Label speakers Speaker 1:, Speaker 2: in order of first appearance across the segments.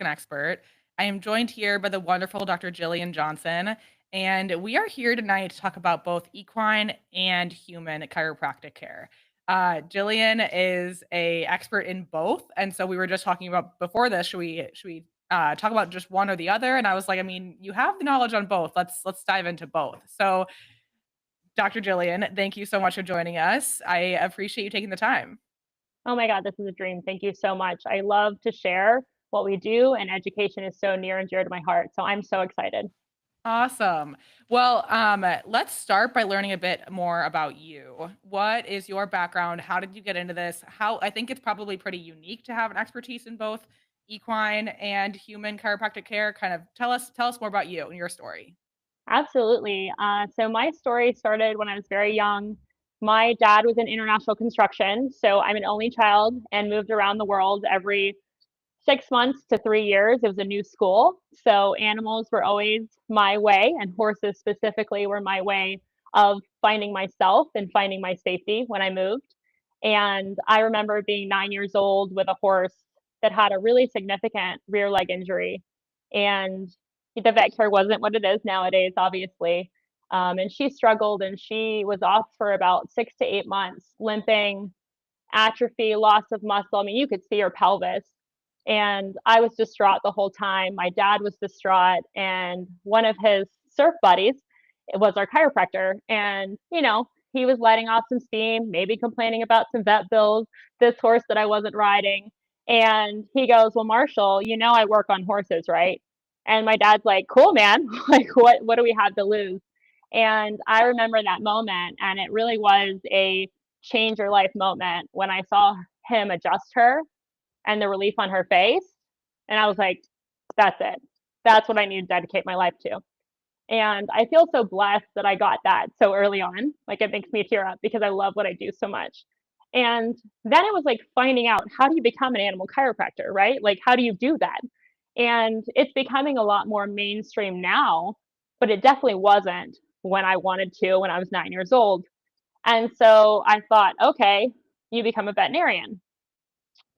Speaker 1: an expert. I am joined here by the wonderful Dr. Jillian Johnson, and we are here tonight to talk about both equine and human chiropractic care. Jillian is a expert in both, and so we were just talking about before this. Should we talk about just one or the other? And I was like, I mean, you have the knowledge on both. Let's dive into both. So, Dr. Jillian, thank you so much for joining us. I appreciate you taking the time.
Speaker 2: Oh my God, this is a dream. Thank you so much. I love to share what we do, and education is so near and dear to my heart. So I'm so excited.
Speaker 1: Awesome. Well, let's start by learning a bit more about you. What is your background? How did you get into this? How I think it's probably pretty unique to have an expertise in both equine and human chiropractic care. Kind of tell us more about you and your story.
Speaker 2: Absolutely. So my story started when I was very young. My dad was in international construction, so I'm an only child and moved around the world every 6 months to 3 years. It was a new school, so animals were always my way, and horses specifically were my way of finding myself and finding my safety when I moved. And I remember being 9 years old with a horse that had a really significant rear leg injury. And the vet care wasn't what it is nowadays, obviously. And she struggled and she was off for about 6 to 8 months, limping, atrophy, loss of muscle. I mean, you could see her pelvis. And I was distraught the whole time. My dad was distraught. And one of his surf buddies was our chiropractor. And, he was letting off some steam, maybe complaining about some vet bills, this horse that I wasn't riding. And he goes, "Well, Marshall, I work on horses, right?" And my dad's like, "Cool, man. Like, what do we have to lose?" And I remember that moment, and it really was a change your life moment when I saw him adjust her and the relief on her face. And I was like, that's it. That's what I need to dedicate my life to. And I feel so blessed that I got that so early on. Like, it makes me tear up because I love what I do so much. And then it was like finding out, how do you become an animal chiropractor, right? Like, how do you do that? And it's becoming a lot more mainstream now, but it definitely wasn't when I wanted to when I was 9 years old. And so I thought, okay, you become a veterinarian.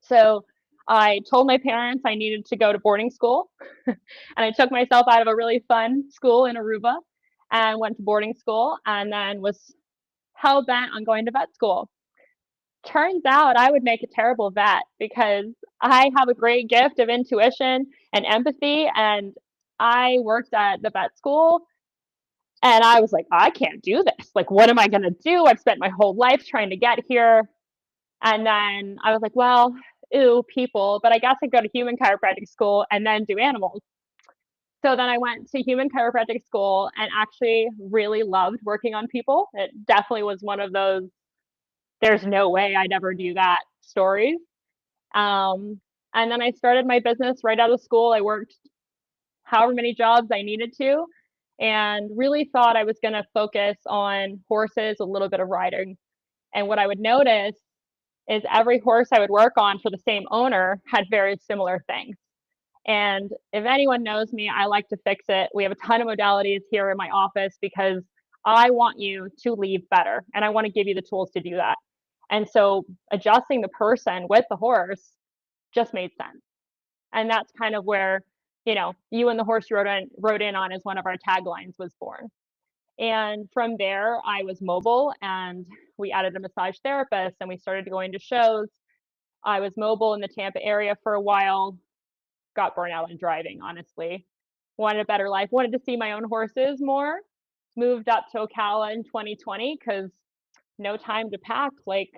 Speaker 2: So I told my parents I needed to go to boarding school. And I took myself out of a really fun school in Aruba and went to boarding school and then was hell bent on going to vet school. Turns out I would make a terrible vet because I have a great gift of intuition and empathy. And I worked at the vet school and I was like, I can't do this. Like, what am I going to do? I've spent my whole life trying to get here. And then I was like, well, ew, people, but I guess I go to human chiropractic school and then do animals. So then I went to human chiropractic school and actually really loved working on people. It definitely was one of those, there's no way I'd ever do that stories. Um, and then I started my business right out of school. I worked however many jobs I needed to and really thought I was going to focus on horses, a little bit of riding. And what I would notice is every horse I would work on for the same owner had very similar things. And if anyone knows me, I like to fix it. We have a ton of modalities here in my office because I want you to leave better and I want to give you the tools to do that. And so adjusting the person with the horse just made sense. And that's kind of where, you and the horse you rode in on as one of our taglines was born. And from there, I was mobile and we added a massage therapist and we started going to shows. I was mobile in the Tampa area for a while, got burnt out on driving, honestly. Wanted a better life, wanted to see my own horses more. Moved up to Ocala in 2020 because no time to pack like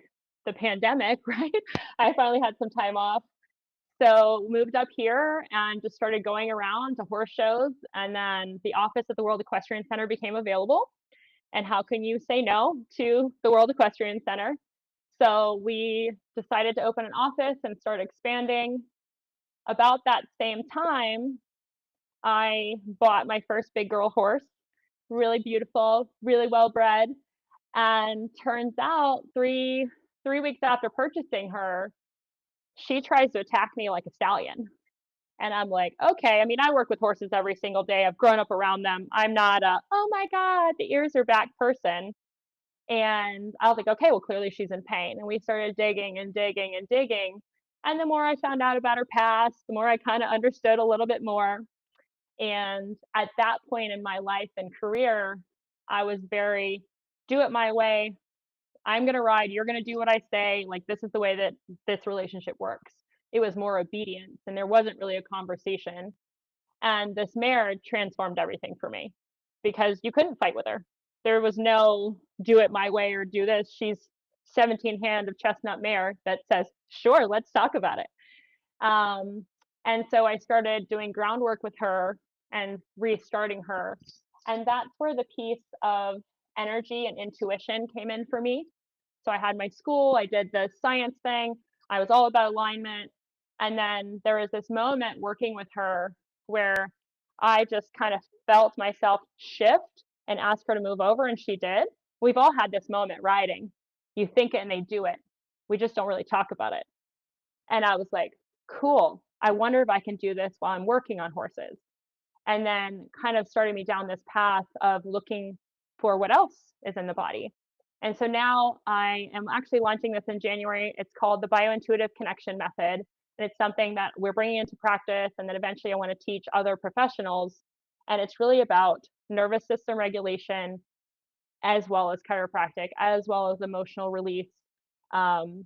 Speaker 2: the pandemic, right? I finally had some time off. So moved up here and just started going around to horse shows. And then the office at the World Equestrian Center became available. And how can you say no to the World Equestrian Center? So we decided to open an office and start expanding. About that same time, I bought my first big girl horse, really beautiful, really well bred. And turns out three weeks after purchasing her, she tries to attack me like a stallion. And I'm like, okay. I mean, I work with horses every single day. I've grown up around them. I'm not a, oh my God, the ears are back person. And I was like, okay, well, clearly she's in pain. And we started digging and digging and digging. And the more I found out about her past, the more I kind of understood a little bit more. And at that point in my life and career, I was very do it my way. I'm going to ride. You're going to do what I say. Like, this is the way that this relationship works. It was more obedience, and there wasn't really a conversation. And this marriage transformed everything for me because you couldn't fight with her. There was no do it my way or do this. She's 17 hand of chestnut mare that says, sure, let's talk about it. Um, and so I started doing groundwork with her and restarting her. And that's where the piece of energy and intuition came in for me. So I had my school, I did the science thing, I was all about alignment. And then there was this moment working with her where I just kind of felt myself shift and ask her to move over, and she did. We've all had this moment riding. You think it and they do it. We just don't really talk about it. And I was like, cool. I wonder if I can do this while I'm working on horses. And then kind of started me down this path of looking for what else is in the body. And so now I am actually launching this in January. It's called the Biointuitive Connection Method. And it's something that we're bringing into practice. And then eventually I want to teach other professionals. And it's really about nervous system regulation, as well as chiropractic, as well as emotional release. Um,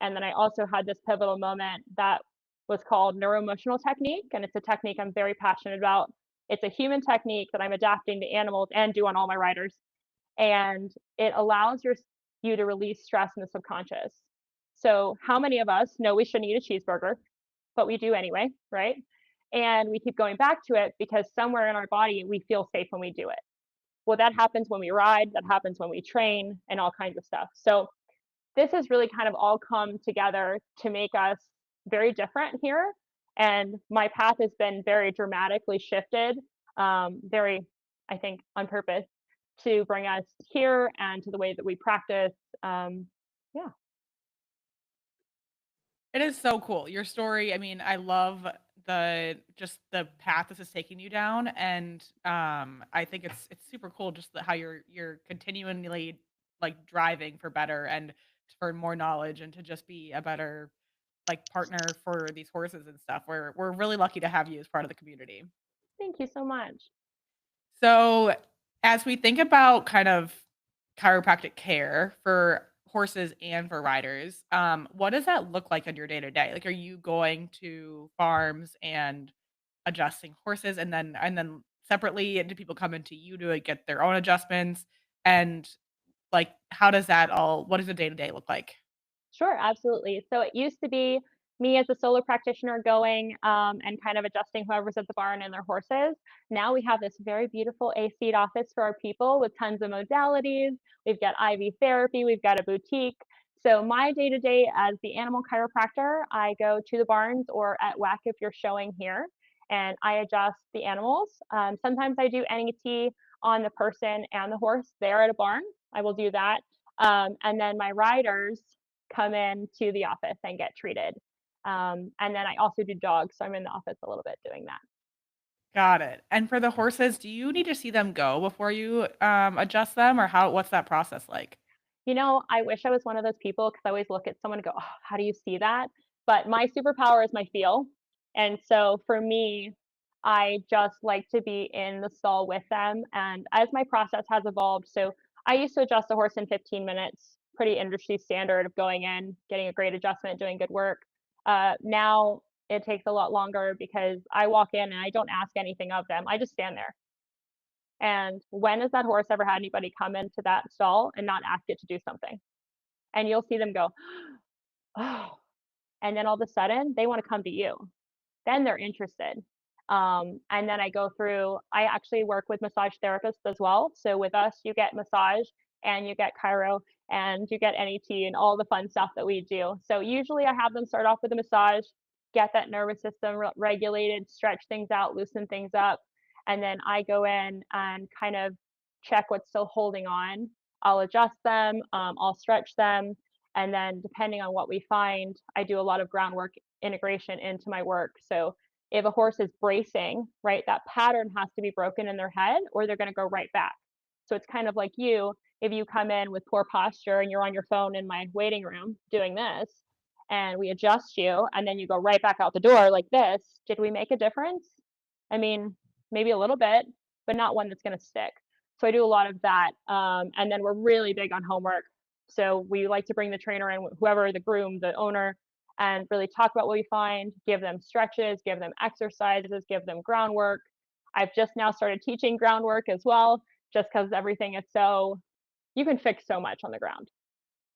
Speaker 2: and then I also had this pivotal moment that was called neuroemotional technique. And it's a technique I'm very passionate about. It's a human technique that I'm adapting to animals and do on all my riders. And it allows you to release stress in the subconscious. So, how many of us know we shouldn't eat a cheeseburger, but we do anyway, right? And we keep going back to it because somewhere in our body we feel safe when we do it. Well, that happens when we ride, that happens when we train, and all kinds of stuff. So, this has really kind of all come together to make us very different here. And my path has been very dramatically shifted, very, I think, on purpose to bring us here and to the way that we practice. Um, yeah.
Speaker 1: It is so cool. Your story, I mean, I love the path this is taking you down, and I think it's super cool just how you're continually like driving for better and for more knowledge and to just be a better like partner for these horses and stuff. We're really lucky to have you as part of the community.
Speaker 2: Thank you so much.
Speaker 1: So, as we think about kind of chiropractic care for horses and for riders, what does that look like on your day to day? Like, are you going to farms and adjusting horses, and then separately, do people come into you to like, get their own adjustments? And like, how does that all? What does a day to day look like?
Speaker 2: Sure, absolutely. So it used to be me as a solo practitioner going and kind of adjusting whoever's at the barn and their horses. Now we have this very beautiful AC office for our people with tons of modalities. We've got IV therapy, we've got a boutique. So my day to day as the animal chiropractor, I go to the barns or at WAC if you're showing here, and I adjust the animals. Sometimes I do NET on the person and the horse there at a barn. I will do that. And then my riders come in to the office and get treated. And then I also do dogs, so I'm in the office a little bit doing that.
Speaker 1: Got it. And for the horses, do you need to see them go before you adjust them, or how? What's that process like?
Speaker 2: You know, I wish I was one of those people because I always look at someone and go, oh, how do you see that? But my superpower is my feel. And so for me, I just like to be in the stall with them. And as my process has evolved, so I used to adjust a horse in 15 minutes, pretty industry standard of going in, getting a great adjustment, doing good work. Now it takes a lot longer because I walk in and I don't ask anything of them. I just stand there. And when has that horse ever had anybody come into that stall and not ask it to do something? And you'll see them go, oh, and then all of a sudden they want to come to you. Then they're interested. And then I go through, I actually work with massage therapists as well. So with us, you get massage and you get chiro and you get NET and all the fun stuff that we do. So usually I have them start off with a massage, get that nervous system regulated, stretch things out, loosen things up. And then I go in and kind of check what's still holding on. I'll adjust them, I'll stretch them. And then depending on what we find, I do a lot of groundwork integration into my work. So if a horse is bracing, right, that pattern has to be broken in their head or they're going to go right back. So it's kind of like you, if you come in with poor posture and you're on your phone in my waiting room doing this, and we adjust you, and then you go right back out the door like this. Did we make a difference? I mean, maybe a little bit, but not one that's going to stick. So I do a lot of that. And then we're really big on homework. So we like to bring the trainer in, whoever, the groom, the owner, and really talk about what we find, give them stretches, give them exercises, give them groundwork. I've just now started teaching groundwork as well, just because everything is so, you can fix so much on the ground.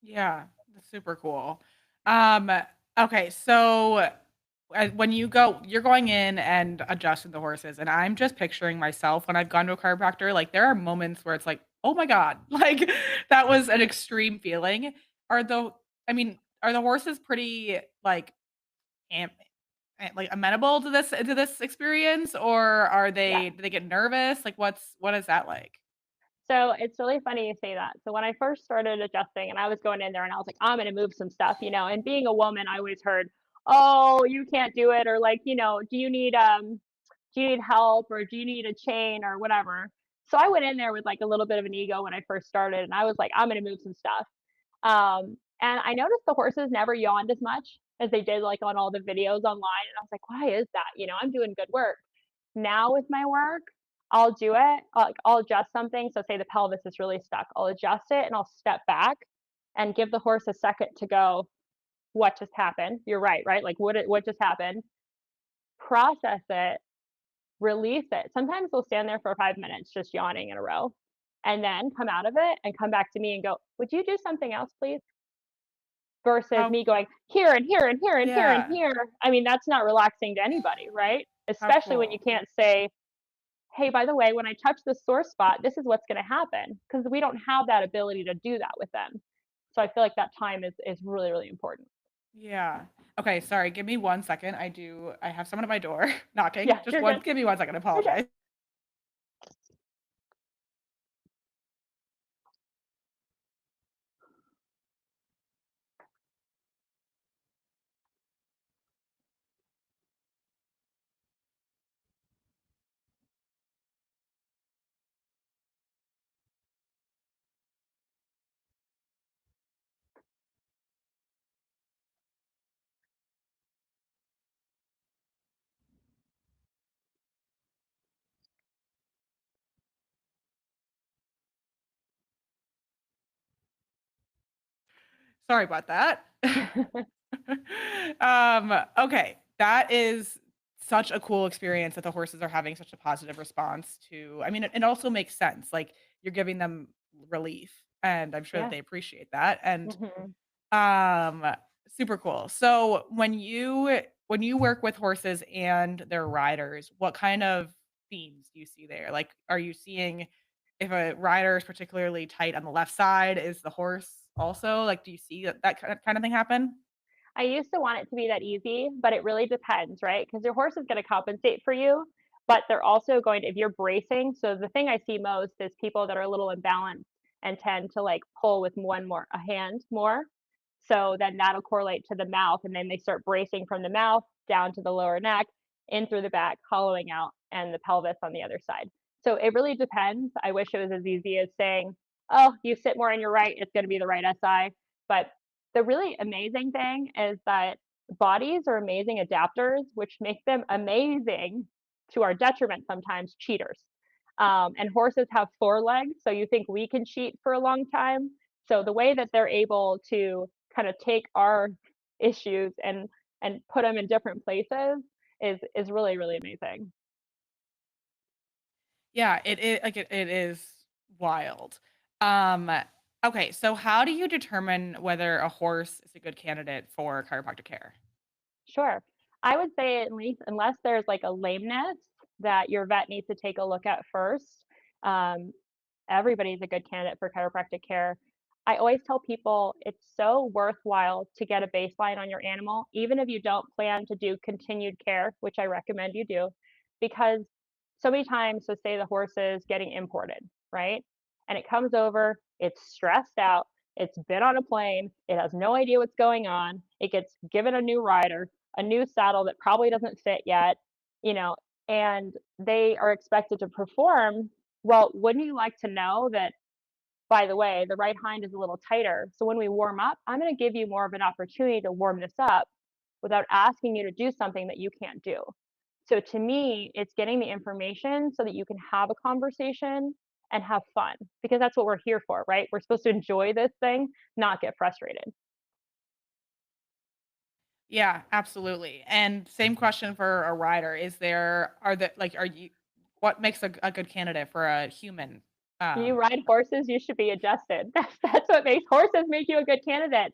Speaker 1: Yeah, that's super cool. Um, okay, so when you're going in and adjusting the horses, and I'm just picturing myself when I've gone to a chiropractor. Like there are moments where it's like, oh my god, like that was an extreme feeling. Are the, I mean, are the horses pretty like am, like amenable to this experience, or are
Speaker 2: Yeah.
Speaker 1: they do they get nervous? Like what is that like?
Speaker 2: So it's really funny you say that. So when I first started adjusting and I was going in there and I was like, I'm going to move some stuff, and being a woman, I always heard, oh, you can't do it. Or like, do you need help or do you need a chain or whatever? So I went in there with like a little bit of an ego when I first started and I was like, I'm going to move some stuff. And I noticed the horses never yawned as much as they did like on all the videos online. And I was like, why is that? I'm doing good work. Now with my work, I'll do it. Like I'll adjust something. So say the pelvis is really stuck. I'll adjust it and I'll step back and give the horse a second to go, what just happened? You're right, right? Like what just happened? Process it, release it. Sometimes they'll stand there for 5 minutes just yawning in a row and then come out of it and come back to me and go, would you do something else, please? Versus
Speaker 1: How
Speaker 2: me going here and here and here and here and
Speaker 1: yeah,
Speaker 2: here. I mean, that's not relaxing to anybody, right?
Speaker 1: how
Speaker 2: Especially when you
Speaker 1: cool.
Speaker 2: can't say, hey, by the way, when I touch this sore spot, this is what's going to happen because we don't have that ability to do that with them. So I feel like that time is really, really important.
Speaker 1: Yeah. Okay, sorry, give me 1 second. I have someone at my door knocking.
Speaker 2: Yeah,
Speaker 1: Just
Speaker 2: you're
Speaker 1: one
Speaker 2: good.
Speaker 1: give me 1 second, I
Speaker 2: Okay.
Speaker 1: apologize. Sorry about that. Okay, that is such a cool experience that the horses are having such a positive response to. I mean, it also makes sense, like, you're giving them relief, and I'm sure that
Speaker 2: Yeah.
Speaker 1: they appreciate that, and
Speaker 2: Hmm.
Speaker 1: Um, super cool. So when you work with horses and their riders, what kind of themes do you see there? Like, are you seeing if a rider is particularly tight on the left side, is the horse also like, do you see that kind of thing happen?
Speaker 2: I used to want it to be that easy, but it really depends, right? Because your horse is going to compensate for you, but they're also going to, if you're bracing. So the thing I see most is people that are a little imbalanced and tend to like pull with a hand more. So then that'll correlate to the mouth, and then they start bracing from the mouth down to the lower neck, in through the back, hollowing out, and the pelvis on the other side. So it really depends. I wish it was as easy as saying, oh, you sit more on your right, it's going to be the right SI. But the really amazing thing is that bodies are amazing adapters, which make them amazing to our detriment sometimes cheaters. And horses have 4 legs, so you think we can cheat for a long time. So the way that they're able to kind of take our issues and put them in different places is really really amazing.
Speaker 1: Yeah, it is wild. Um, okay, so how do you determine whether a horse is a good candidate for chiropractic care?
Speaker 2: Sure. I would say at least unless there's like a lameness that your vet needs to take a look at first. Um, Everybody's a good candidate for chiropractic care. I always tell people it's so worthwhile to get a baseline on your animal, even if you don't plan to do continued care, which I recommend you do, because so many times, so say the horse is getting imported, right? And it comes over, it's stressed out, it's been on a plane, it has no idea what's going on, it gets given a new rider, a new saddle that probably doesn't fit yet, you know, and they are expected to perform. Well, wouldn't you like to know that by the way, the right hind is a little tighter. So when we warm up, I'm going to give you more of an opportunity to warm this up without asking you to do something that you can't do. So to me, it's getting the information so that you can have a conversation and have fun because that's what we're here for, right? We're supposed to enjoy this thing, not get frustrated.
Speaker 1: Yeah, absolutely. And same question for a rider. Are you what makes a good candidate for a human?
Speaker 2: You
Speaker 1: Um,
Speaker 2: ride horses, you should be adjusted. That's what makes horses make you a good candidate.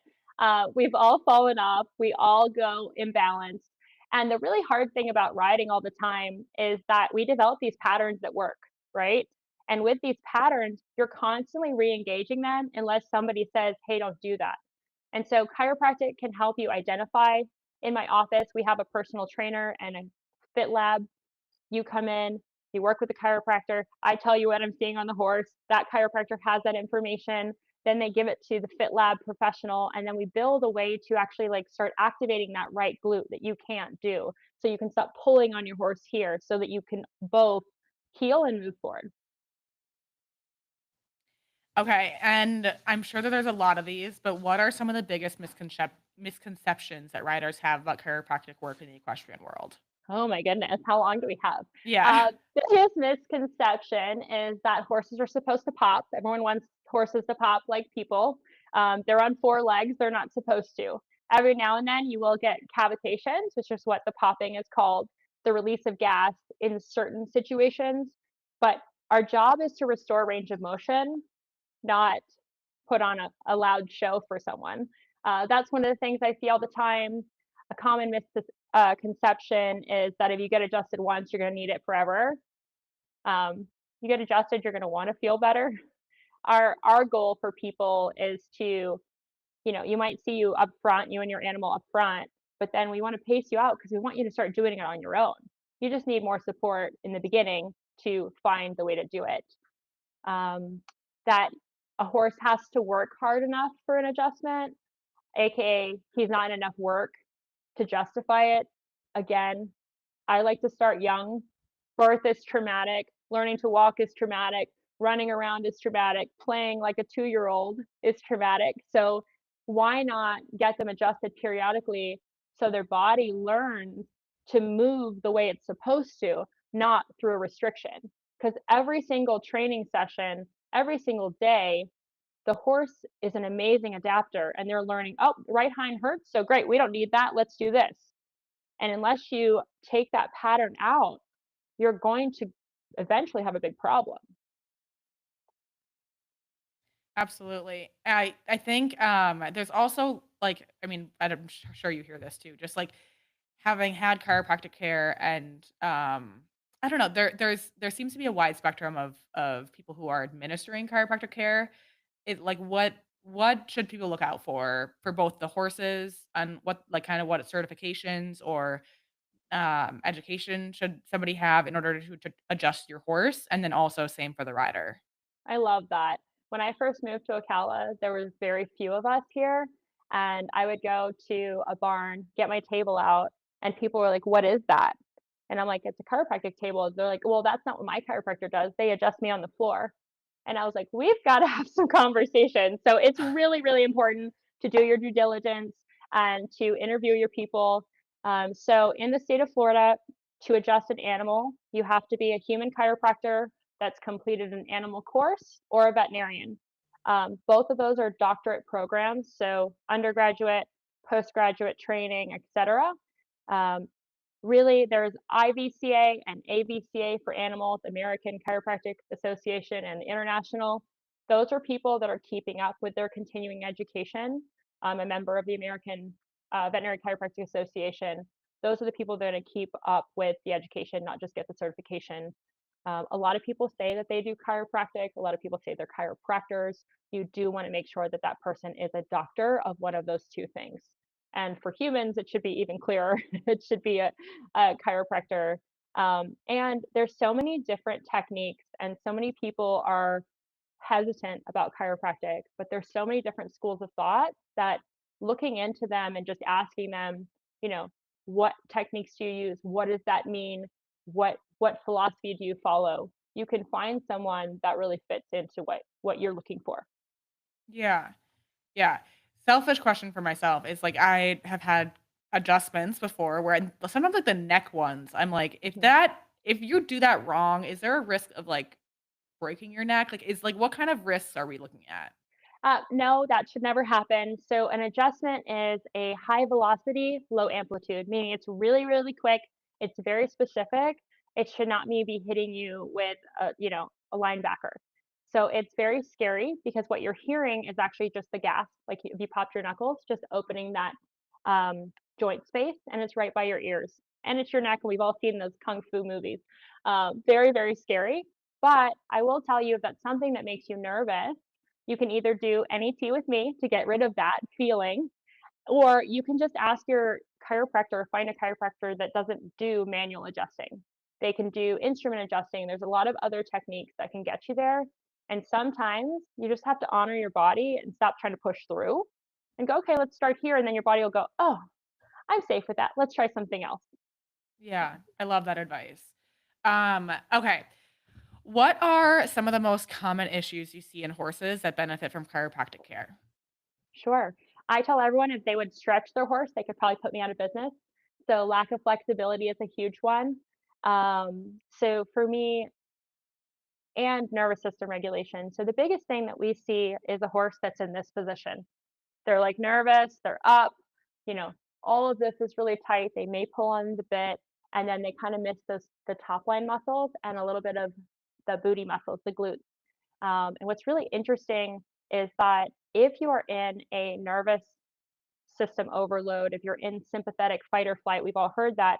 Speaker 2: We've all fallen off. We all go imbalanced. And the really hard thing about riding all the time is that we develop these patterns that work, right? And with these patterns, you're constantly re-engaging them unless somebody says, "Hey, don't do that." And so chiropractic can help you identify. In my office, we have a personal trainer and a fit lab. You come in, you work with the chiropractor. I tell you what I'm seeing on the horse. That chiropractor has that information. Then they give it to the fit lab professional, and then we build a way to actually like start activating that right glute that you can't do. So you can stop pulling on your horse here so that you can both heal and move forward.
Speaker 1: okay, and I'm sure that there's a lot of these, but what are some of the biggest misconceptions that riders have about chiropractic work in the equestrian world?
Speaker 2: Oh my goodness, how long do we have?
Speaker 1: Yeah.
Speaker 2: Biggest misconception is that horses are supposed to pop. Everyone wants horses to pop like people. They're on four legs, they're not supposed to. Every now and then you will get cavitations, which is what the popping is called, the release of gas in certain situations. But our job is to restore range of motion, not put on a loud show for someone. That's one of the things I see all the time. A common misconception is that if you get adjusted once, you're going to need it forever. You get adjusted, you're going to want to feel better. Our goal for people is to, you might see you up front, you and your animal up front, but then we want to pace you out because we want you to start doing it on your own. You just need more support in the beginning to find the way to do it. That a horse has to work hard enough for an adjustment, aka he's not in enough work to justify it. Again, I like to start young. Birth is traumatic, learning to walk is traumatic, running around is traumatic, playing like a 2-year-old is traumatic. So why not get them adjusted periodically so their body learns to move the way it's supposed to, not through a restriction? Because every single training session, every single day, the horse is an amazing adapter and they're learning, oh, right hind hurts. So great. We don't need that. Let's do this. And unless you take that pattern out, you're going to eventually have a big problem.
Speaker 1: Absolutely. I think, there's also, like I mean, sure you hear this too, just, like, having had chiropractic care and, I don't know, there seems to be a wide spectrum of people who are administering chiropractic care. What should people look out for both the horses and kinda what certifications or, education should somebody have in order to adjust your horse? And then also same for the rider.
Speaker 2: I love that. When I first moved to Ocala, there was very few of us here, and I would go to a barn, get my table out, and people were like, "What is that?" And I'm like, "It's a chiropractic table." They're like, "Well, that's not what my chiropractor does. They adjust me on the floor." And I was like, "We've got to have some conversation." So it's really, really important to do your due diligence and to interview your people. So in the state of Florida, to adjust an animal, you have to be a human chiropractor that's completed an animal course or a veterinarian. Both of those are doctorate programs, so undergraduate, postgraduate training, etc. Um, Really, there's IVCA and AVCA for animals, American Chiropractic Association, and International. Those are people that are keeping up with their continuing education. I'm a member of the American Veterinary Chiropractic Association. Those are the people that are going to keep up with the education, not just get the certification. A lot of people say that they do chiropractic. A lot of people say they're chiropractors. You do want to make sure that that person is a doctor of one of those two things. And for humans, it should be even clearer. It should be a chiropractor. And there's so many different techniques, and so many people are hesitant about chiropractic, but there's so many different schools of thought that looking into them and just asking them, you know, what techniques do you use? What does that mean? What philosophy do you follow? you can find someone that really fits into what you're looking for.
Speaker 1: Yeah. Yeah. Selfish question for myself is like I have had adjustments before where sometimes like the neck ones, I'm like,
Speaker 2: Mhm.
Speaker 1: if you do that wrong, is there a risk of like breaking your neck? Like is like what kind of risks are we looking at?
Speaker 2: No, that should never happen. So an adjustment is a high velocity, low amplitude, meaning it's really, really quick. It's very specific. It should not be hitting you with a linebacker. So it's very scary because what you're hearing is actually just the gas. Like if you popped your knuckles, just opening that joint space, and it's right by your ears, and it's your neck. And we've all seen those kung fu movies. Very, very scary. But I will tell you, if that's something that makes you nervous, you can either do NET with me to get rid of that feeling, or you can just ask your chiropractor, find a chiropractor that doesn't do manual adjusting. They can do instrument adjusting. There's a lot of other techniques that can get you there. And sometimes you just have to honor your body and stop trying to push through and go, okay, let's start here. And then your body will go, oh, I'm safe with that. Let's try something else.
Speaker 1: Yeah, I love that advice. Okay. What are some of the most common issues you see in horses that benefit from chiropractic care?
Speaker 2: Sure. I tell everyone if they would stretch their horse, they could probably put me out of business. So lack of flexibility is a huge one. So for me, and nervous system regulation. So the biggest thing that we see is a horse that's in this position. They're like nervous, they're up, you know, all of this is really tight. They may pull on the bit, and then they kind of miss the top line muscles and a little bit of the booty muscles, the glutes. And what's really interesting is that if you are in a nervous system overload, if you're in sympathetic fight or flight, we've all heard that,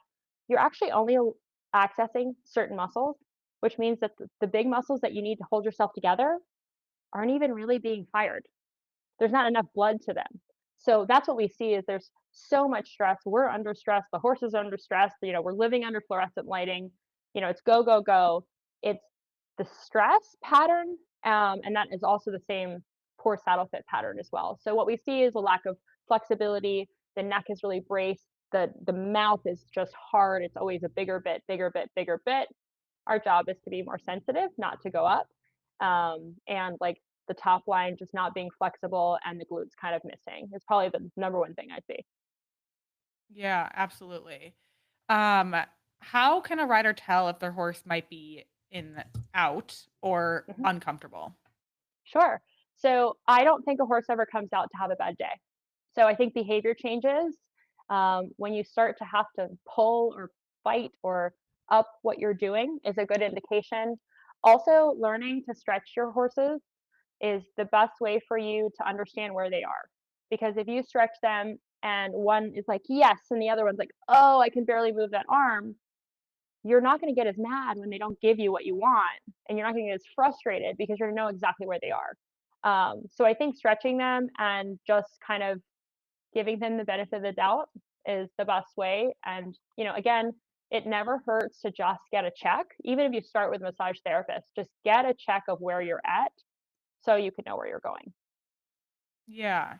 Speaker 2: you're actually only accessing certain muscles, which means that the big muscles that you need to hold yourself together aren't even really being fired. There's not enough blood to them. So that's what we see is there's so much stress. We're under stress. The horses are under stress. We're living under fluorescent lighting. It's go, go, go. It's the stress pattern, and that is also the same poor saddle fit pattern as well. So what we see is a lack of flexibility. The neck is really braced. The mouth is just hard. It's always a bigger bit, bigger bit, bigger bit. Our job is to be more sensitive, not to go up. And like the top line just not being flexible and the glutes kind of missing is probably the number one thing I see.
Speaker 1: Yeah, absolutely. Um, how can a rider tell if their horse might be in out or
Speaker 2: Mhm.
Speaker 1: uncomfortable?
Speaker 2: Sure. So I don't think a horse ever comes out to have a bad day. So I think behavior changes when you start to have to pull or fight or up what you're doing is a good indication. Also, learning to stretch your horses is the best way for you to understand where they are. Because if you stretch them and one is like, yes, and the other one's like, oh, I can barely move that arm, you're not going to get as mad when they don't give you what you want. And you're not going to get as frustrated because you know exactly where they are. So I think stretching them and just kind of giving them the benefit of the doubt is the best way. And, again, it never hurts to just get a check. Even if you start with a massage therapist, just get a check of where you're at so you can know where you're going.
Speaker 1: Yeah.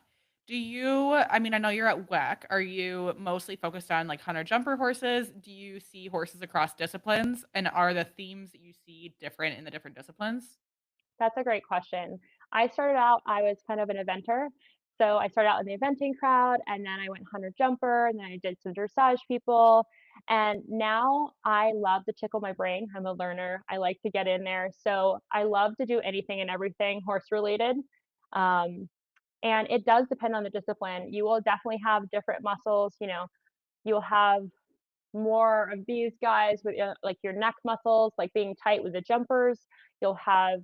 Speaker 1: I mean, I know you're at WEC. Are you mostly focused on like hunter jumper horses? Do you see horses across disciplines? And are the themes that you see different in the different disciplines?
Speaker 2: That's a great question. I was kind of an eventer. So I started out in the eventing crowd and then I went hunter jumper and then I did some dressage people. And now I love to tickle my brain. I'm a learner. I like to get in there. So I love to do anything and everything horse related. Um, and it does depend on the discipline. You will definitely have different muscles. You'll have more of these guys with like your neck muscles, like being tight with the jumpers. You'll have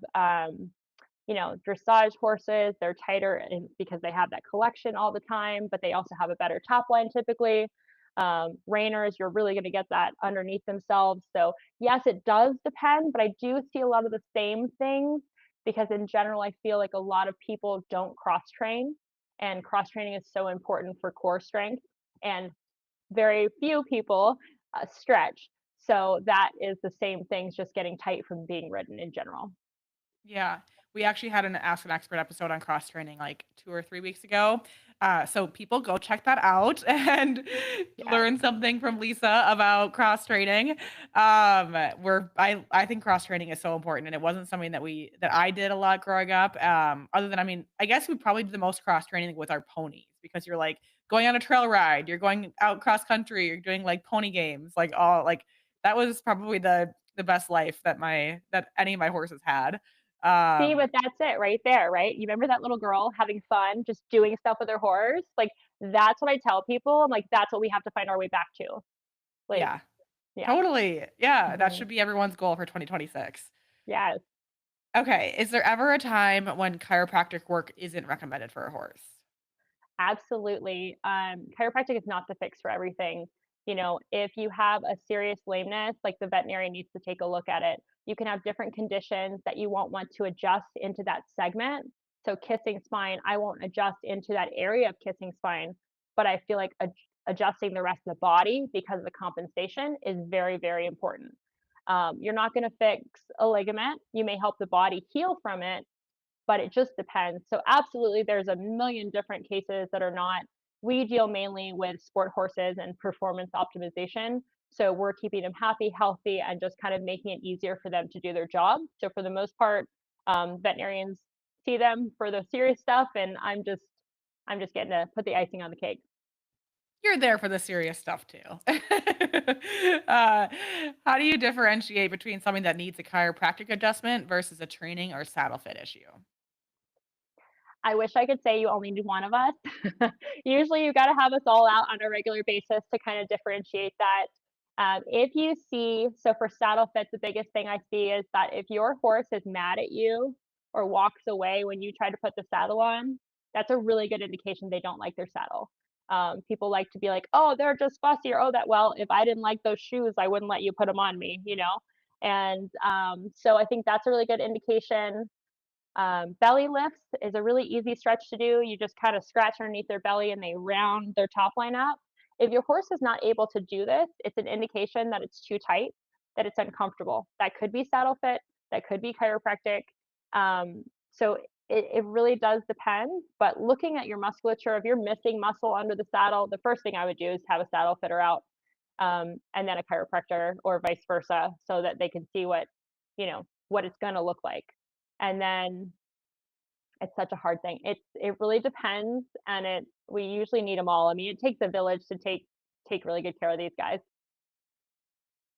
Speaker 2: dressage horses, they're tighter because they have that collection all the time, but they also have a better top line typically. Reiners, you're really going to get that underneath themselves. So, yes, it does depend, but I do see a lot of the same things because, in general, I feel like a lot of people don't cross train, and cross training is so important for core strength. And very few people stretch. So, that is the same things, just getting tight from being ridden in general.
Speaker 1: Yeah. We actually had an Ask an Expert episode on cross training like 2 or 3 weeks ago. So people go check that out and
Speaker 2: Yes.
Speaker 1: learn something from Lisa about cross training. Where I think cross training is so important, and it wasn't something that I did a lot growing up. Other than, I mean, I guess we probably did the most cross training with our ponies because you're like going on a trail ride, you're going out cross country, you're doing like pony games, like all like that was probably the best life that any of my horses had.
Speaker 2: See,
Speaker 1: Um,
Speaker 2: but that's it right there, right? You remember that little girl having fun, just doing stuff with her horse? Like, that's what I tell people. I'm like, "That's what we have to find our way back to." Like,
Speaker 1: yeah,
Speaker 2: yeah.
Speaker 1: totally. Yeah, that
Speaker 2: Mhm.
Speaker 1: should be everyone's goal for 2026.
Speaker 2: Yes.
Speaker 1: Okay, is there ever a time when chiropractic work isn't recommended for a horse?
Speaker 2: Absolutely. Chiropractic is not the fix for everything. If you have a serious lameness, like the veterinarian needs to take a look at it. You can have different conditions that you won't want to adjust into that segment. So, kissing spine, I won't adjust into that area of kissing spine, but I feel like adjusting the rest of the body because of the compensation is very, very important. You're not going to fix a ligament. You may help the body heal from it, but it just depends. So absolutely, there's a million different cases that are not. We deal mainly with sport horses and performance optimization. So we're keeping them happy, healthy, and just kind of making it easier for them to do their job. So for the most part, veterinarians see them for the serious stuff, and I'm just getting to put the icing on the cake.
Speaker 1: You're there for the serious stuff too. uh, how do you differentiate between something that needs a chiropractic adjustment versus a training or saddle fit issue?
Speaker 2: I wish I could say you only need one of us. Usually, you got to have us all out on a regular basis to kind of differentiate that. If you see, so for saddle fits, the biggest thing I see is that if your horse is mad at you or walks away when you try to put the saddle on, that's a really good indication they don't like their saddle. People like to be like, oh, they're just fussy, or oh, that, well, if I didn't like those shoes, I wouldn't let you put them on me. And so I think that's a really good indication. Belly lifts is a really easy stretch to do. You just kind of scratch underneath their belly and they round their top line up. If your horse is not able to do this, it's an indication that it's too tight, that it's uncomfortable. That could be saddle fit, that could be chiropractic. So it really does depend. But looking at your musculature, if you're missing muscle under the saddle, the first thing I would do is have a saddle fitter out, and then a chiropractor or vice versa, so that they can see what it's going to look like. And then it's such a hard thing. It really depends, and we usually need them all. I mean, it takes a village to take really good care of these guys.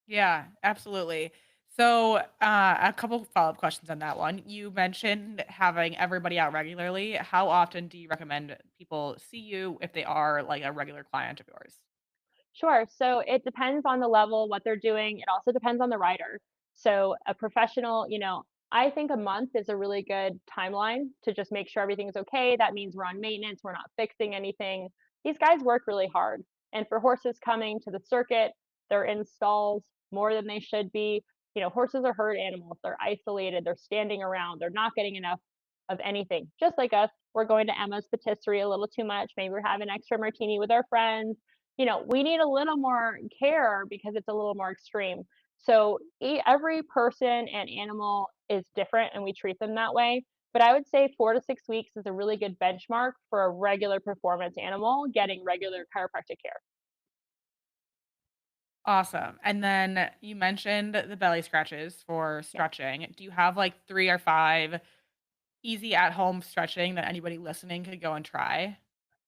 Speaker 1: Yeah, absolutely. So, a couple follow-up questions on that one. You mentioned having everybody out regularly. How often do you recommend people see you if they are like a regular client of yours?
Speaker 2: Sure. So it depends on the level, what they're doing. It also depends on the rider. So a professional, I think a month is a really good timeline to just make sure everything's okay. That means we're on maintenance, we're not fixing anything. These guys work really hard. And for horses coming to the circuit, they're in stalls more than they should be. Horses are herd animals. They're isolated, they're standing around, they're not getting enough of anything. Just like us, we're going to Emma's patisserie a little too much. Maybe we're having extra martini with our friends. We need a little more care because it's a little more extreme. So every person and animal is different, and we treat them that way. But I would say 4 to 6 weeks is a really good benchmark for a regular performance animal getting regular chiropractic care.
Speaker 1: Awesome. And then you mentioned the belly scratches for
Speaker 2: Yes.
Speaker 1: stretching. Do you have like 3 or 5 easy at home stretching that anybody listening could go and try?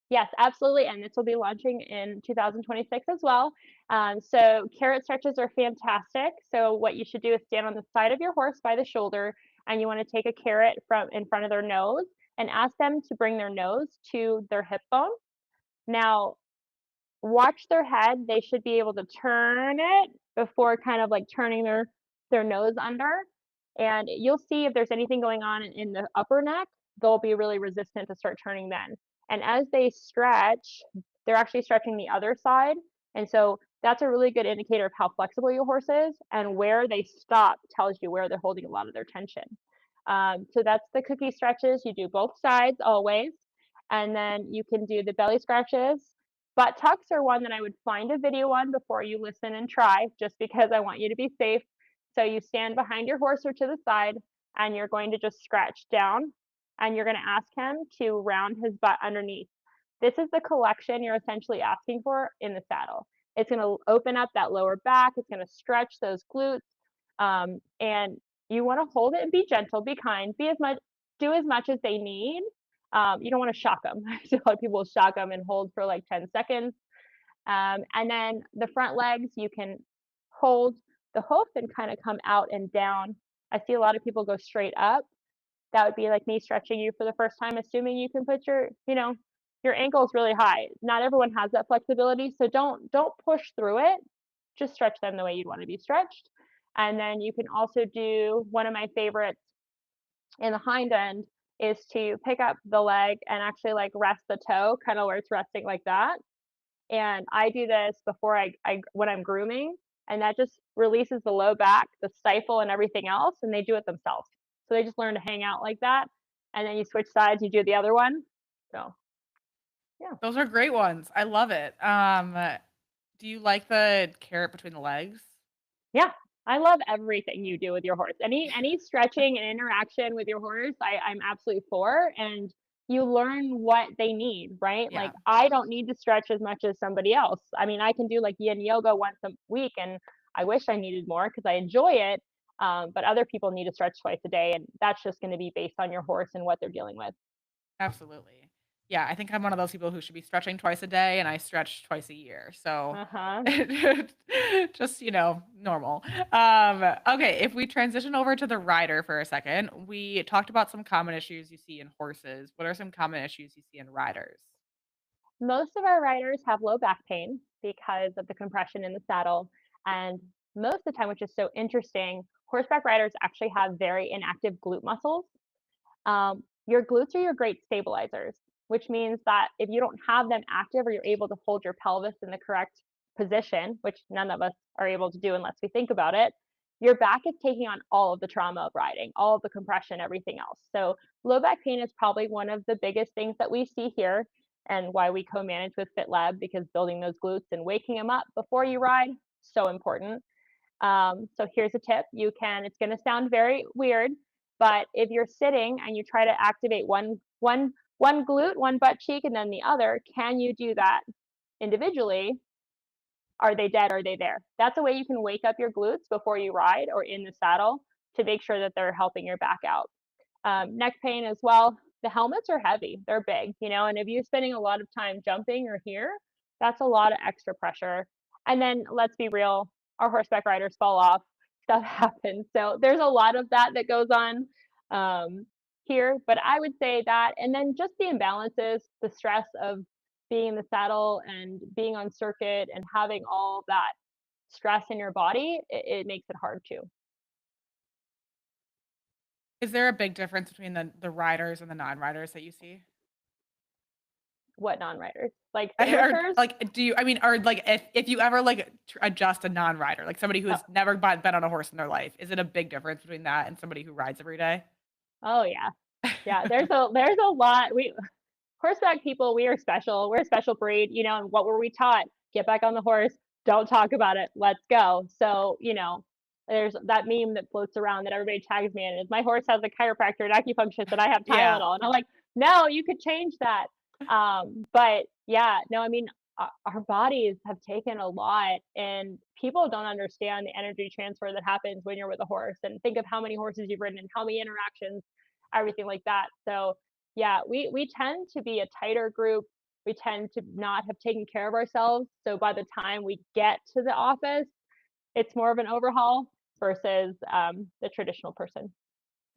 Speaker 2: Yes, absolutely, and this will be launching in 2026 as well. So carrot stretches are fantastic. So what you should do is stand on the side of your horse by the shoulder, and you want to take a carrot from in front of their nose and ask them to bring their nose to their hip bone. Now, watch their head. They should be able to turn it before kind of like turning their nose under. And you'll see if there's anything going on in the upper neck, they'll be really resistant to start turning then. And as they stretch, they're actually stretching the other side. And so that's a really good indicator of how flexible your horse is, and where they stop tells you where they're holding a lot of their tension. So that's the cookie stretches. You do both sides always. And then you can do the belly scratches. Butt tucks are one that I would find a video on before you listen and try, just because I want you to be safe. So you stand behind your horse or to the side, and you're going to just scratch down, and you're going to ask him to round his butt underneath. This is the collection you're essentially asking for in the saddle. It's gonna open up that lower back, it's gonna stretch those glutes, and you wanna hold it and be gentle, be kind, be as much do as much as they need. You don't wanna shock them. So a lot of people shock them and hold for like 10 seconds. And then the front legs, you can hold the hoof and kind of come out and down. I see a lot of people go straight up. That would be like me stretching you for the first time, assuming you can put your ankles really high. Not everyone has that flexibility, so don't push through it. Just stretch them the way you'd want to be stretched. And then you can also do one of my favorites in the hind end is to pick up the leg and actually like rest the toe, kind of where it's resting like that. And I do this before I when I'm grooming, and that just releases the low back, the stifle, and everything else, and they do it themselves. So they just learn to hang out like that, and then you switch sides, you do the other one. So, yeah.
Speaker 1: Those are great ones. I love it. Do you like the carrot between the legs?
Speaker 2: Yeah, I love everything you do with your horse. Any stretching and interaction with your horse, I'm absolutely for, and you learn what they need, right? Like
Speaker 1: Yeah,
Speaker 2: I don't need to stretch as much as somebody else. I mean, I can do like yin yoga once a week, and I wish I needed more because I enjoy it. But other people need to stretch twice a day, and that's just going to be based on your horse and what they're dealing with.
Speaker 1: absolutely. Yeah, I think I'm one of those people who should be stretching twice a day, and I stretch twice a year. So
Speaker 2: Uh huh.
Speaker 1: just, normal. Okay, if we transition over to the rider for a second, we talked about some common issues you see in horses. What are some common issues you see in riders?
Speaker 2: Most of our riders have low back pain because of the compression in the saddle. And most of the time, which is so interesting, horseback riders actually have very inactive glute muscles. Your glutes are your great stabilizers, which means that if you don't have them active or you're able to hold your pelvis in the correct position, which none of us are able to do unless we think about it, your back is taking on all of the trauma of riding, all of the compression, everything else. So, low back pain is probably one of the biggest things that we see here and why we co manage with FitLab because building those glutes and waking them up before you ride, so important. So here's a tip. It's going to sound very weird, but if you're sitting and you try to activate one glute, one butt cheek, and then the other, can you do that individually? Are they dead? Are they there? That's a way you can wake up your glutes before you ride or in the saddle to make sure that they're helping your back out. Neck pain as well. The helmets are heavy, they're big, and if you're spending a lot of time jumping or here, that's a lot of extra pressure. And then let's be real, our horseback riders fall off, stuff happens. So there's a lot of that that goes on here. But I would say that, and then just the imbalances, the stress of being in the saddle and being on circuit and having all that stress in your body, it makes it hard too.
Speaker 1: Is there a big difference between the riders and the non-riders that you see?
Speaker 2: What non-riders? Like the
Speaker 1: Or,
Speaker 2: amateurs?
Speaker 1: like, do you I mean, or, like, if you ever, like, adjust a non-rider, like, somebody who
Speaker 2: Oh,
Speaker 1: has never been on a horse in their life, is it a big difference between that and somebody who rides every day?
Speaker 2: oh yeah. Yeah, there's a lot. We horseback people, we are special. We're a special breed, and what were we taught? Get back on the horse, don't talk about it, let's go. So, there's that meme that floats around that everybody tags me in is my horse has a chiropractor and acupuncturist and I have
Speaker 1: Yeah.
Speaker 2: Tylenol. And I'm like, no, you could change that. But yeah, no, I mean, our bodies have taken a lot and people don't understand the energy transfer that happens when you're with a horse and think of how many horses you've ridden and how many interactions, everything like that. So yeah, we tend to be a tighter group. We tend to not have taken care of ourselves. So by the time we get to the office, it's more of an overhaul versus the traditional person.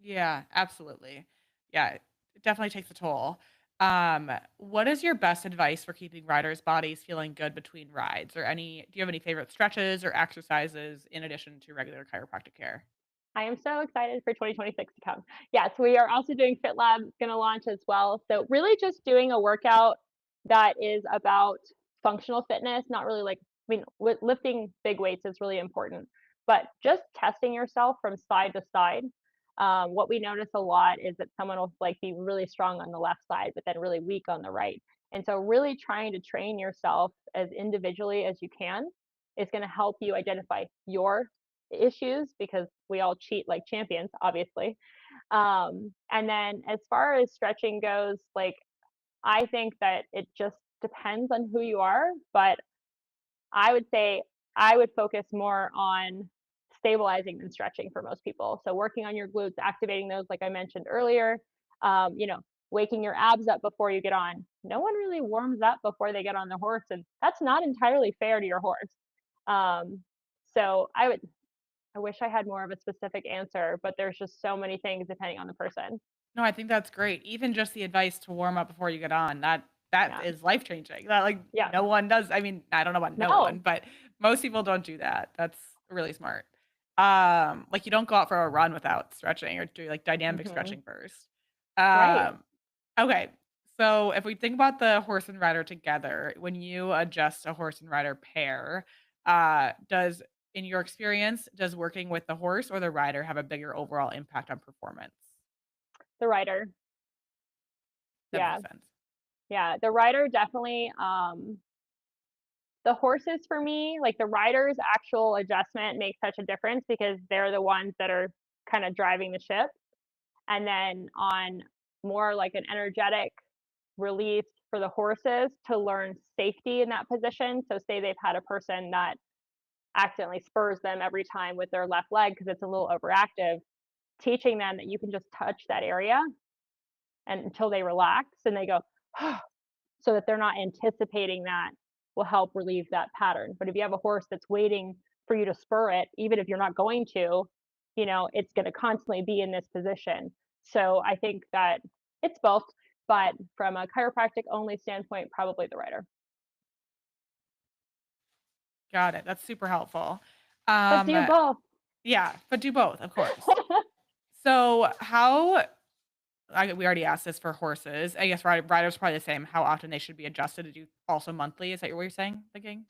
Speaker 1: Yeah, absolutely. Yeah, it definitely takes a toll. What is your best advice for keeping riders' bodies feeling good between rides? Do you have any favorite stretches or exercises in addition to regular chiropractic care?
Speaker 2: I am so excited for 2026 to come. Yes, we are also doing FitLab, going to launch as well. So really just doing a workout that is about functional fitness, not really like, I mean, lifting big weights is really important, but just testing yourself from side to side. What we notice a lot is that someone will like be really strong on the left side, but then really weak on the right. And so really trying to train yourself as individually as you can is going to help you identify your issues because we all cheat like champions, obviously. And then as far as stretching goes, like I think that it just depends on who you are, but I would say I would focus more on stabilizing than stretching for most people. So working on your glutes, activating those, like I mentioned earlier, you know, waking your abs up before you get on. No one really warms up before they get on the horse, and that's not entirely fair to your horse. Um, so I wish I had more of a specific answer, but there's just so many things depending on the person.
Speaker 1: No, I think that's great. Even just the advice to warm up before you get on, that
Speaker 2: Yeah.
Speaker 1: is life changing. That like
Speaker 2: Yeah.
Speaker 1: no one does. I mean, I don't know about no one,
Speaker 2: No.
Speaker 1: but most people don't do that. That's really smart. Like you don't go out for a run without stretching or do like dynamic
Speaker 2: Hmm.
Speaker 1: stretching first.
Speaker 2: Right.
Speaker 1: Um, okay. So if we think about the horse and rider together, when you adjust a horse and rider pair, does in your experience, does working with the horse or the rider have a bigger overall impact on performance?
Speaker 2: The writer.
Speaker 1: That
Speaker 2: Yeah.
Speaker 1: makes sense.
Speaker 2: Yeah. The writer definitely. The horses for me, like the rider's actual adjustment makes such a difference because they're the ones that are kind of driving the ship. And then on more like an energetic release for the horses to learn safety in that position. So say they've had a person that accidentally spurs them every time with their left leg because it's a little overactive, teaching them that you can just touch that area and until they relax and they go, so that they're not anticipating that will help relieve that pattern. But if you have a horse that's waiting for you to spur it, even if you're not going to, you know, it's going to constantly be in this position. So I think that it's both, but from a chiropractic only standpoint, probably the rider.
Speaker 1: Got it. That's super helpful.
Speaker 2: But
Speaker 1: Um,
Speaker 2: do both.
Speaker 1: yeah, but do both, of course. So, how we already asked this for horses. I guess riders probably the same. How often they should be adjusted to do also monthly? Is that what you're saying? Thinking?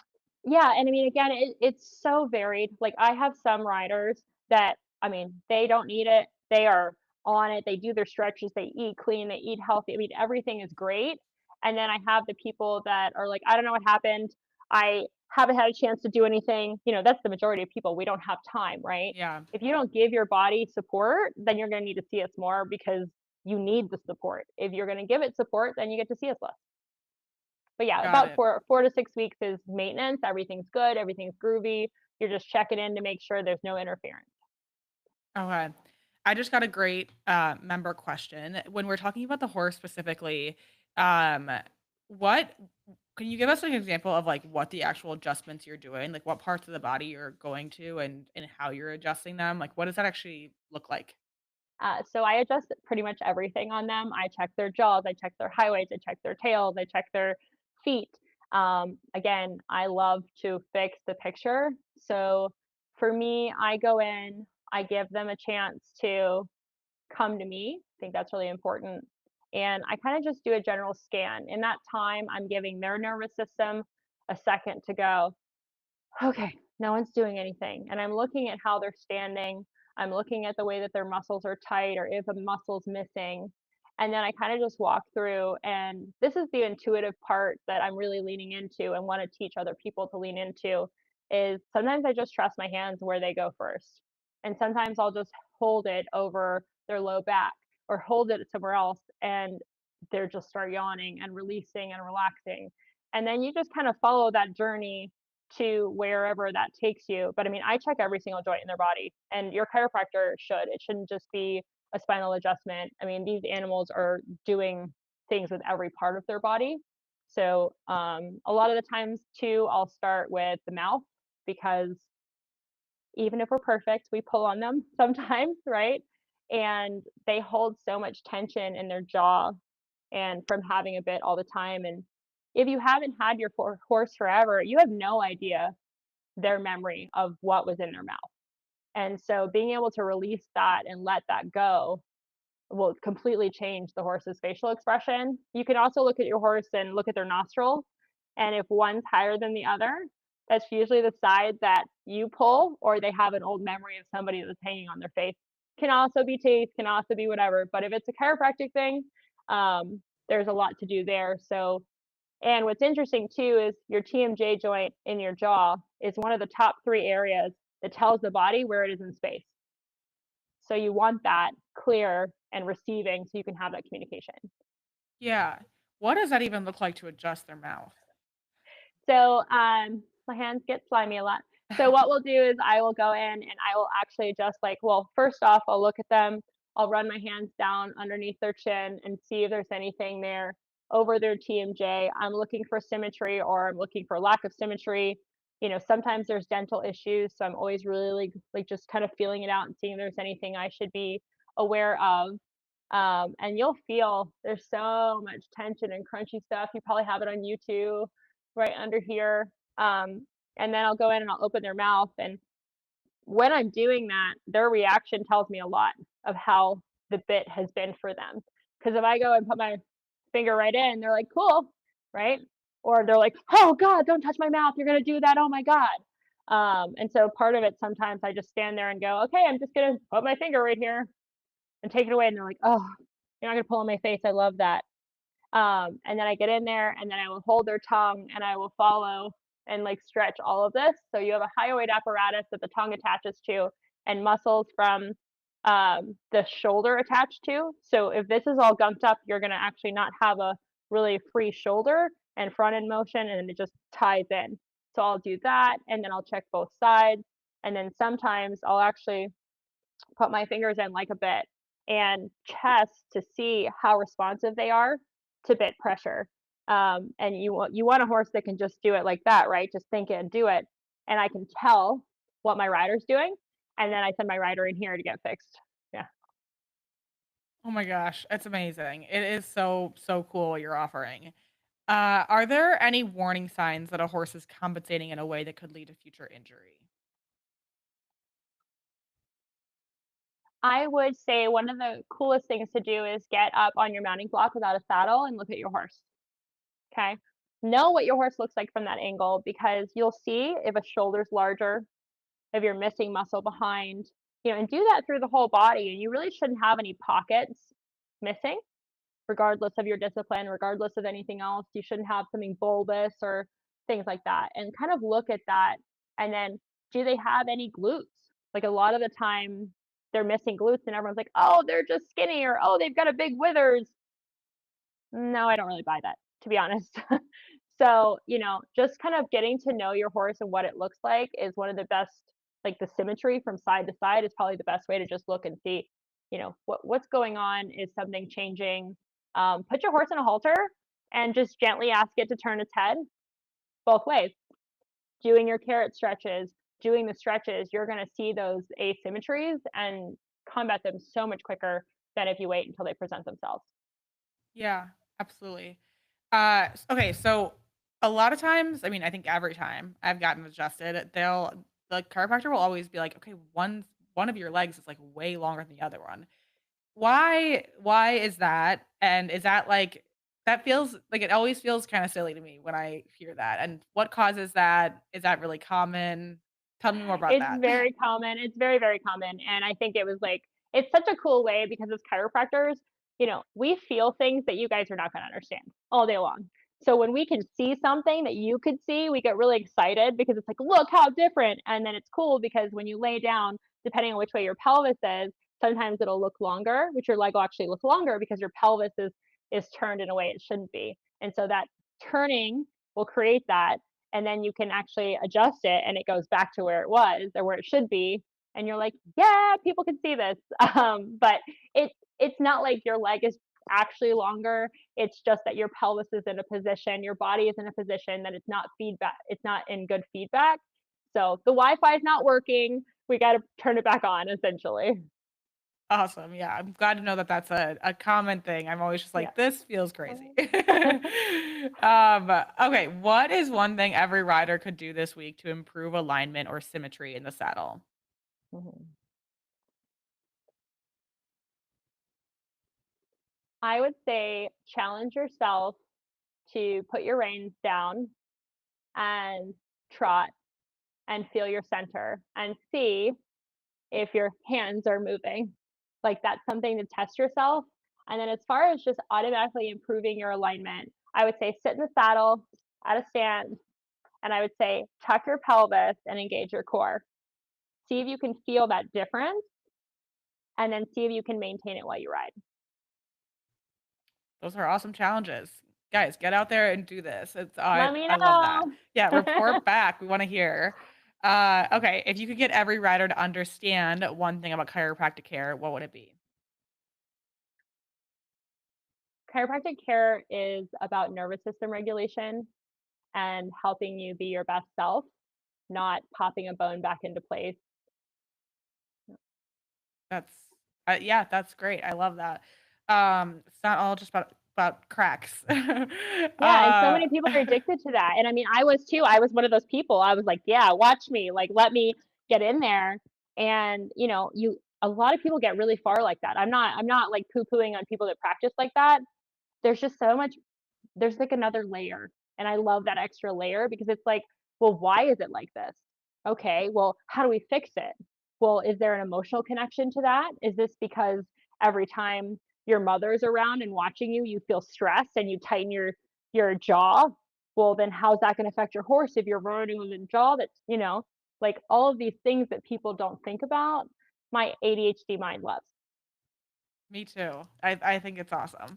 Speaker 2: Yeah, and I mean, again, it's so varied. Like I have some riders that, I mean, they don't need it. They are on it. They do their stretches. They eat clean. They eat healthy. I mean, everything is great. And then I have the people that are like, I don't know what happened. I haven't had a chance to do anything. You know, that's the majority of people. We don't have time, right?
Speaker 1: Yeah,
Speaker 2: If you don't give your body support, then you're going to need to see us more because you need the support. If you're going to give it support, then you get to see us less. But yeah,
Speaker 1: got
Speaker 2: about
Speaker 1: it.
Speaker 2: 4 to 6 weeks is maintenance, everything's good, everything's groovy, you're just checking in to make sure there's no interference.
Speaker 1: Okay. I just got a great member question. When we're talking about the horse specifically, um, what can you give us an example of like what the actual adjustments you're doing, like what parts of the body you're going to and how you're adjusting them? Like what does that actually look like?
Speaker 2: So I adjust pretty much everything on them. I check their jaws, I check their highways, I check their tails, I check their feet. Again, I love to fix the picture. So for me, I go in, I give them a chance to come to me. I think that's really important. And I kind of just do a general scan. In that time, I'm giving their nervous system a second to go, okay, no one's doing anything. And I'm looking at how they're standing. I'm looking at the way that their muscles are tight or if a muscle's missing. And then I kind of just walk through. And this is the intuitive part that I'm really leaning into and want to teach other people to lean into is sometimes I just trust my hands where they go first. And sometimes I'll just hold it over their low back or hold it somewhere else and they're just start yawning and releasing and relaxing. And then you just kind of follow that journey to wherever that takes you. But I mean, I check every single joint in their body, and your chiropractor should. It shouldn't just be a spinal adjustment. I mean, these animals are doing things with every part of their body. So a lot of the times too, I'll start with the mouth because even if we're perfect, we pull on them sometimes, right? And they hold so much tension in their jaw and from having a bit all the time. And if you haven't had your horse forever, you have no idea their memory of what was in their mouth. And so being able to release that and let that go will completely change the horse's facial expression. You can also look at your horse and look at their nostril. And if one's higher than the other, that's usually the side that you pull, or they have an old memory of somebody that's hanging on their face. Can also be teeth, can also be whatever. But if it's a chiropractic thing, there's a lot to do there. So and what's interesting too is your TMJ joint in your jaw is one of the top 3 areas that tells the body where it is in space. So you want that clear and receiving so you can have that communication.
Speaker 1: Yeah. What does that even look like to adjust their mouth?
Speaker 2: So, my hands get slimy a lot. So what we'll do is I will go in and I will actually just like, well, first off, I'll look at them. I'll run my hands down underneath their chin and see if there's anything there over their TMJ. I'm looking for symmetry or I'm looking for lack of symmetry. Sometimes there's dental issues, so I'm always really like just kind of feeling it out and seeing if there's anything I should be aware of. And you'll feel there's so much tension and crunchy stuff. You probably have it on YouTube right under here. And then I'll go in and I'll open their mouth. And when I'm doing that, their reaction tells me a lot of how the bit has been for them. Because if I go and put my finger right in, they're like, cool, right? Or they're like, oh God, don't touch my mouth. You're going to do that. Oh my God. And so part of it, sometimes I just stand there and go, okay, I'm just going to put my finger right here and take it away. And they're like, oh, you're not going to pull on my face. I love that. And then I get in there and then I will hold their tongue and I will follow and like stretch all of this. So you have a hyoid apparatus that the tongue attaches to and muscles from the shoulder attached to. So if this is all gunked up, you're going to actually not have a really free shoulder and front end motion and it just ties in. So I'll do that and then I'll check both sides. And then sometimes I'll actually put my fingers in like a bit and test to see how responsive they are to bit pressure. And you want a horse that can just do it like that, right? Just think it and do it. And I can tell what my rider's doing, and then I send my rider in here to get fixed. Yeah.
Speaker 1: Oh my gosh, it's amazing. It is so, so cool what you're offering. Are there any warning signs that a horse is compensating in a way that could lead to future injury?
Speaker 2: I would say one of the coolest things to do is get up on your mounting block without a saddle and look at your horse. Okay. Know what your horse looks like from that angle because you'll see if a shoulder's larger, if you're missing muscle behind, and do that through the whole body. And you really shouldn't have any pockets missing, regardless of your discipline, regardless of anything else. You shouldn't have something bulbous or things like that. And kind of look at that. And then, do they have any glutes? Like a lot of the time, they're missing glutes, and everyone's like, oh, they're just skinny, or oh, they've got a big withers. No, I don't really buy that, to be honest. So, just kind of getting to know your horse and what it looks like is one of the best, like the symmetry from side to side is probably the best way to just look and see, what's going on. Is something changing? Put your horse in a halter and just gently ask it to turn its head both ways. Doing your carrot stretches, doing the stretches, you're going to see those asymmetries and combat them so much quicker than if you wait until they present themselves.
Speaker 1: Yeah, absolutely. Okay, so a lot of times, I mean, I think every time I've gotten adjusted, the chiropractor will always be like, okay, one of your legs is like way longer than the other one. Why is that? And is that like that feels like it always feels kind of silly to me when I hear that. And what causes that? Is that really common? Tell me more about
Speaker 2: It's
Speaker 1: that.
Speaker 2: very common. It's very, very common, and I think it was, like it's such a cool way because as chiropractors, we feel things that you guys are not gonna understand all day long. So when we can see something that you could see, we get really excited because it's like, "Look how different," and then it's cool because when you lay down, depending on which way your pelvis is, sometimes it'll look longer, which your leg will actually look longer because your pelvis is turned in a way it shouldn't be, and so that turning will create that, and then you can actually adjust it and it goes back to where it was or where it should be and you're like, yeah, people can see this. But it's not like your leg is actually longer. It's just that your pelvis is in a position, your body is in a position that it's not in good feedback. So the Wi-Fi is not working. We got to turn it back on essentially.
Speaker 1: Awesome. Yeah, I'm glad to know that that's a common thing. I'm always just
Speaker 2: Yeah.
Speaker 1: like, this feels crazy.
Speaker 2: Mhm.
Speaker 1: Okay, what is one thing every rider could do this week to improve alignment or symmetry in the saddle?
Speaker 2: I would say challenge yourself to put your reins down and trot and feel your center and see if your hands are moving. Like that's something to test yourself. And then as far as just automatically improving your alignment, I would say sit in the saddle at a stand and I would say tuck your pelvis and engage your core. See if you can feel that difference and then see if you can maintain it while you ride.
Speaker 1: Those are awesome challenges. Guys, get out there and do this. It's
Speaker 2: Let me
Speaker 1: I love that.
Speaker 2: know.
Speaker 1: Yeah, report back. We wanna hear. Okay, if you could get every rider to understand one thing about chiropractic care, what would it be?
Speaker 2: Chiropractic care is about nervous system regulation and helping you be your best self, not popping a bone back into place.
Speaker 1: That's yeah, that's great. I love that. It's not all just about cracks.
Speaker 2: Yeah, and so many
Speaker 1: uh,
Speaker 2: people are addicted to that, and I mean, I was too. I was one of those people. I was like, "Yeah, watch me, like, let me get in there," and, you a lot of people get really far like that. I'm not, like, poo-pooing on people that practice like that. There's just so much there's, like, another layer, and I love that extra layer because it's like, "Well, why is it like this? Okay, well, how do we fix it? Well, is there an emotional connection to that? Is this because every time your mother's around and watching you, you feel stressed and you tighten your jaw? Well, then how's that gonna affect your horse if you're running with a jaw that's, like, all of these things that people don't think about, my ADHD mind loves.
Speaker 1: Me too. I think it's awesome.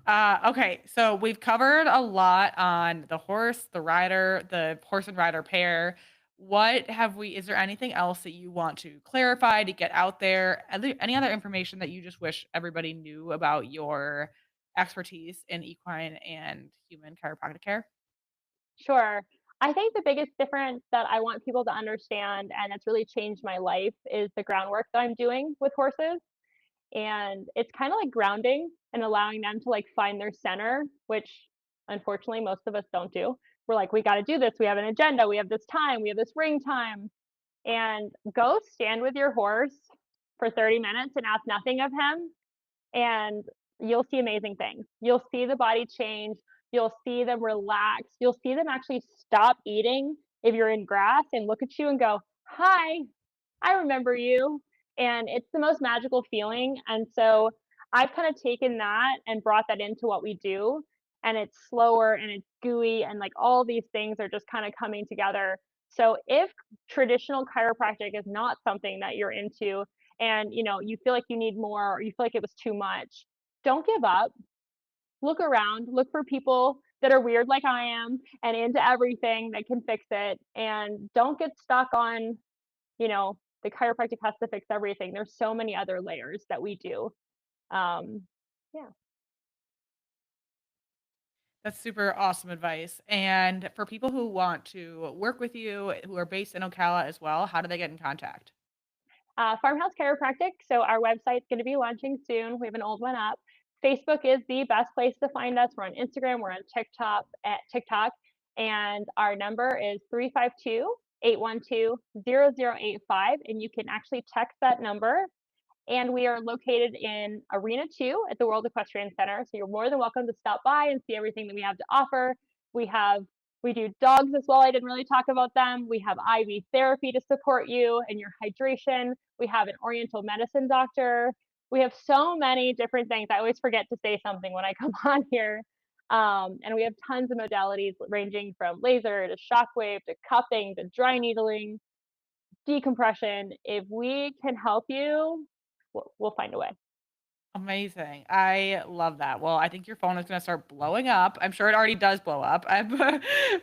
Speaker 1: Okay, so we've covered a lot on the horse, the rider, the horse and rider pair. What have we? Is there anything else that you want to clarify to get out there? Any other information that you just wish everybody knew about your expertise in equine and human chiropractic care?
Speaker 2: Sure. I think the biggest difference that I want people to understand, and it's really changed my life, is the groundwork that I'm doing with horses. And it's kind of like grounding and allowing them to like find their center, which unfortunately most of us don't do. We're like, we got to do this. We have an agenda. We have this time. We have this ring time. And go stand with your horse for 30 minutes and ask nothing of him and you'll see amazing things. You'll see the body change. You'll see them relax. You'll see them actually stop eating if you're in grass and look at you and go, "Hi, I remember you." And it's the most magical feeling. And so I've kind of taken that and brought that into what we do. And it's slower and it's gooey and like all these things are just kind of coming together. So if traditional chiropractic is not something that you're into, and you feel like you need more or you feel like it was too much, don't give up. Look around, look for people that are weird like I am and into everything that can fix it, and don't get stuck on, the chiropractic has to fix everything. There's so many other layers that we do. um yeah.
Speaker 1: That's super awesome advice. And for people who want to work with you, who are based in Ocala as well, how do they get in contact?
Speaker 2: Farmhouse Chiropractic. So our website's going to be launching soon. We have an old one up. Facebook is the best place to find us. We're on Instagram. We're on TikTok, and our number is 352-812-0085. And you can actually text that number. And we are located in Arena 2 at the World Equestrian Center. So you're more than welcome to stop by and see everything that we have to offer. We have we do dogs as well. I didn't really talk about them. We have IV therapy to support you and your hydration. We have an oriental medicine doctor. We have so many different things. I always forget to say something when I come on here. And we have tons of modalities ranging from laser to shockwave to cupping to dry needling, decompression. If we can help you, we'll find a way.
Speaker 1: Amazing. I love that. Well, I think your phone is going to start blowing up. I'm sure it already does blow up,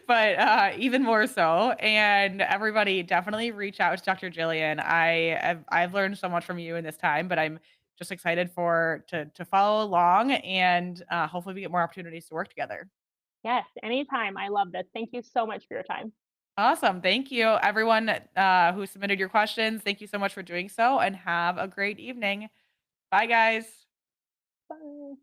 Speaker 1: but even more so. And everybody definitely reach out to Dr. Jillian. I've learned so much from you in this time, but I'm just excited for to follow along and hopefully we get more opportunities to work together.
Speaker 2: Yes, anytime. I love this. Thank you so much for your time.
Speaker 1: Awesome. Thank you, everyone who submitted your questions. Thank you so much for doing so and have a great evening. Bye, guys.
Speaker 2: Bye.